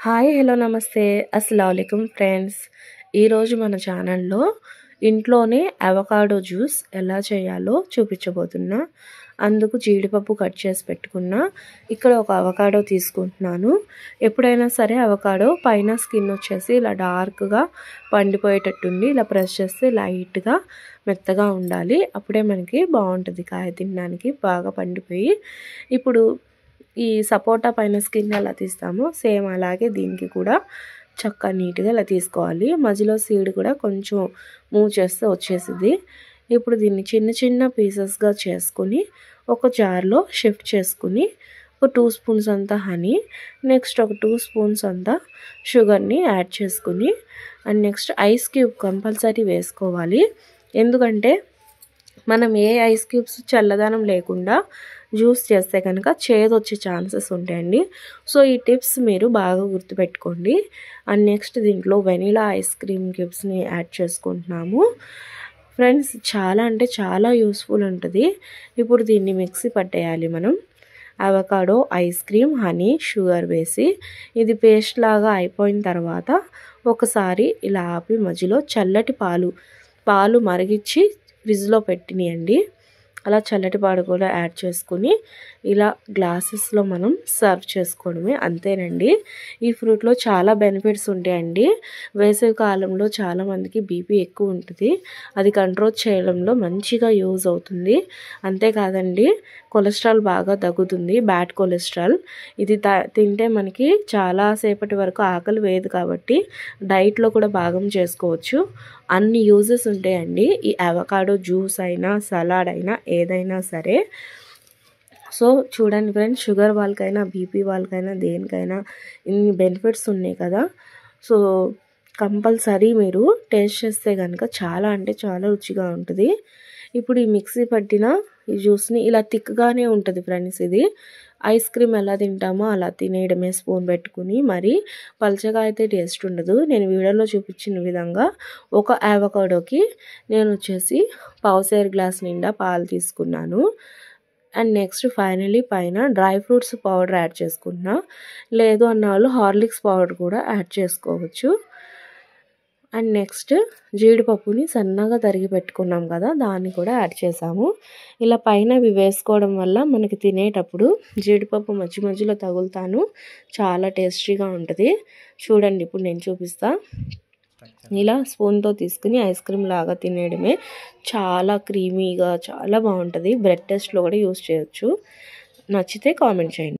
Hi hello నమస్తే అస్సలాముఅలైకుం friends. ఈరోజు మన ఛానల్లో ఇంట్లోనే అవకాడో జ్యూస్ ఎలా చేయాలో చూపించబోతున్నా. అందుకు జీడిపప్పు కట్ చేసి పెట్టుకున్నా. ఇక్కడ ఒక అవకాడో తీసుకుంటున్నాను. ఎప్పుడైనా సరే అవకాడో పైన స్కిన్ వచ్చేసి ఇలా డార్క్గా పండిపోయేటట్టుండి ఇలా ప్రెస్ చేస్తే లైట్గా మెత్తగా ఉండాలి. అప్పుడే మనకి బాగుంటుంది కాయ తినడానికి, బాగా పండిపోయి. ఇప్పుడు ఈ సపోటా పైన స్కిన్ ఎలా తీస్తామో సేమ్ అలాగే దీనికి కూడా చక్కగా నీట్గా ఇలా తీసుకోవాలి. మధ్యలో సీడ్ కూడా కొంచెం మూవ్ చేస్తే వచ్చేసింది. ఇప్పుడు దీన్ని చిన్న చిన్న పీసెస్గా చేసుకుని ఒక జార్లో షిఫ్ట్ చేసుకుని ఒక 2 స్పూన్స్ అంతా హనీ, నెక్స్ట్ ఒక 2 స్పూన్స్ అంతా షుగర్ని యాడ్ చేసుకుని and next ice cube compulsory వేసుకోవాలి. ఎందుకంటే మనం ఏ ఐస్ క్యూబ్స్ చల్లదనం లేకుండా జ్యూస్ చేస్తే కనుక చేదు వచ్చే ఛాన్సెస్ ఉంటాయండి. సో ఈ టిప్స్ మీరు బాగా గుర్తుపెట్టుకోండి. అండ్ నెక్స్ట్ దీంట్లో వెనీలా ఐస్ క్రీమ్ క్యూబ్స్ని యాడ్ చేసుకుంటున్నాము. ఫ్రెండ్స్ చాలా అంటే చాలా యూస్ఫుల్ ఉంటుంది. ఇప్పుడు దీన్ని మిక్సీ పట్టేయాలి మనం. Avocado, ice cream, honey, sugar వేసి ఇది పేస్ట్ లాగా అయిపోయిన తర్వాత ఒకసారి ఇలా ఆపి మధ్యలో చల్లటి పాలు మరిగించి ఫ్రిడ్జ్లో పెట్టినియండి. అలా చల్లటి పాలు కూడా యాడ్ చేసుకుని ఇలా గ్లాసెస్లో మనం సర్వ్ చేసుకోవడమే, అంతేనండి. ఈ ఫ్రూట్లో చాలా బెనిఫిట్స్ ఉంటాయండి. వేసవి కాలంలో చాలామందికి బీపీ ఎక్కువ ఉంటుంది. అది కంట్రోల్ చేయడంలో మంచిగా యూజ్ అవుతుంది. అంతేకాదండి, కొలెస్ట్రాల్ బాగా తగ్గుతుంది, బ్యాడ్ కొలెస్ట్రాల్. ఇది తింటే మనకి చాలా సేపటి వరకు ఆకలి వేయదు కాబట్టి డైట్లో కూడా భాగం చేసుకోవచ్చు. అన్ని యూజెస్ ఉంటాయండి ఈ అవకాడో జ్యూస్ అయినా సలాడ్ అయినా ఏదైనా సరే. సో చూడండి ఫ్రెండ్స్, షుగర్ వాళ్ళకైనా బీపీ వాళ్ళకైనా దేనికైనా ఇన్ని బెనిఫిట్స్ ఉన్నాయి కదా. సో కంపల్సరీ మీరు టేస్ట్ చేస్తే కనుక చాలా అంటే చాలా రుచిగా ఉంటుంది. ఇప్పుడు ఈ మిక్సీ పట్టిన ఈ జ్యూస్ని ఇలా థిక్గానే ఉంటుంది ఫ్రెండ్స్. ఇది ఐస్ క్రీమ్ ఎలా తింటామో అలా తినేయడమే స్పూన్ పెట్టుకుని. మరి పల్చగా అయితే టేస్ట్ ఉండదు. నేను వీడియోలో చూపించిన విధంగా ఒక అవకాడోకి నేను వచ్చేసి పావుసేరు గ్లాస్ నిండా పాలు తీసుకున్నాను. అండ్ నెక్స్ట్ ఫైనలీ పైన డ్రై ఫ్రూట్స్ పౌడర్ యాడ్ చేసుకున్నా. లేదు అన్న వాళ్ళు హార్లిక్స్ పౌడర్ కూడా యాడ్ చేసుకోవచ్చు. అండ్ నెక్స్ట్ జీడిపప్పుని సన్నగా తరిగి పెట్టుకున్నాం కదా, దాన్ని కూడా యాడ్ చేసాము. ఇలా పైన ఇవి వేసుకోవడం వల్ల మనకి తినేటప్పుడు జీడిపప్పు మధ్య మధ్యలో తగులుతాను, చాలా టేస్టీగా ఉంటుంది. చూడండి ఇప్పుడు నేను చూపిస్తా. ఇలా స్పూన్తో తీసుకుని ఐస్ క్రీమ్ లాగా తినేయడమే. చాలా క్రీమీగా చాలా బాగుంటుంది. బ్రెడ్ టెస్ట్లో కూడా యూస్ చేయొచ్చు. నచ్చితే కామెంట్ చేయండి.